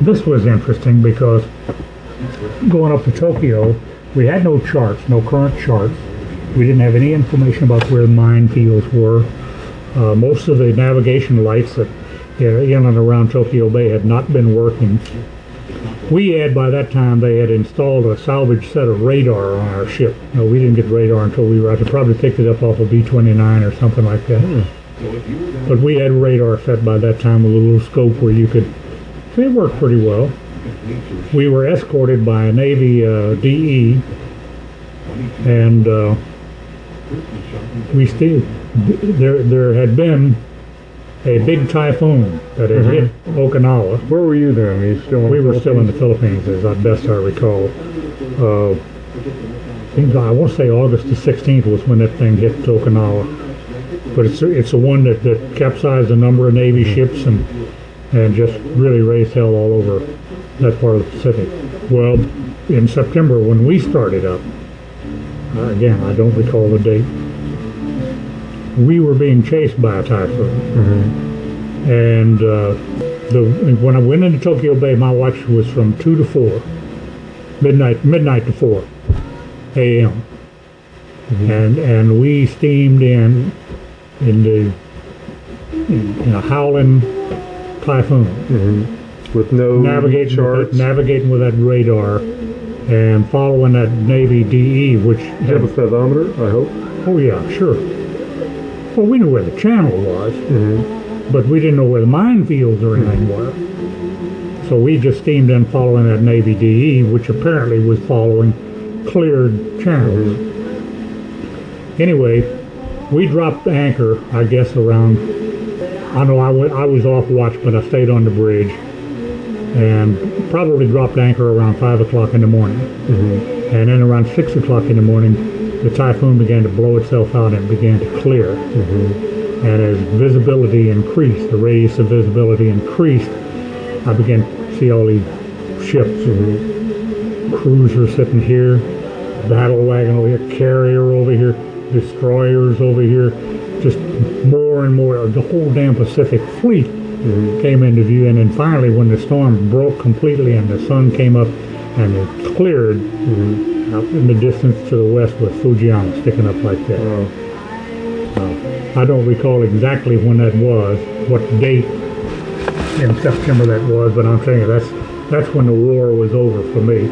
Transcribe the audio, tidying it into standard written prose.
This was interesting because going up to Tokyo, we had no charts, no current charts. We didn't have any information about where the minefields were. Most of the navigation lights that in and around Tokyo Bay had not been working. We had, by that time, they had installed a salvage set of radar on our ship. No, we didn't get radar until we were out. They probably picked it up off of B-29 or something like that. But we had radar set by that time with a little scope where you could. So it worked pretty well. We were escorted by a Navy DE, and there had been a big typhoon that had hit Okinawa. Where were you then? We were still in the Philippines, as best I recall. I want to say August the 16th was when that thing hit Okinawa. But it's the one that capsized a number of Navy ships and just really raised hell all over that part of the Pacific. Well, in September when we started up, again, I don't recall the date, we were being chased by a typhoon. And when I went into Tokyo Bay, my watch was from 2 to 4, midnight to 4 a.m. And we steamed in a howling typhoon. With no charts? Navigating with that radar and following that Navy DE, which... Did you have a fathometer, I hope? Oh, yeah, sure. Well, we knew where the channel was, but we didn't know where the minefields or anything were. So we just steamed in following that Navy DE, which apparently was following cleared channels. Anyway, we dropped anchor, I guess, around... I know I was off watch, but I stayed on the bridge and probably dropped anchor around 5 o'clock in the morning. And then around 6 o'clock in the morning, the typhoon began to blow itself out and began to clear. And as visibility increased, the radius of visibility increased, I began to see all these ships. Cruisers sitting here, battle wagon over here, carrier over here, destroyers over here, just more and more. The whole damn Pacific fleet came into view, and then finally when the storm broke completely and the sun came up and it cleared, out in the distance to the west was Fujiyama sticking up like that. I don't recall exactly when that was, what date in September that was, but I'm saying that's when the war was over for me.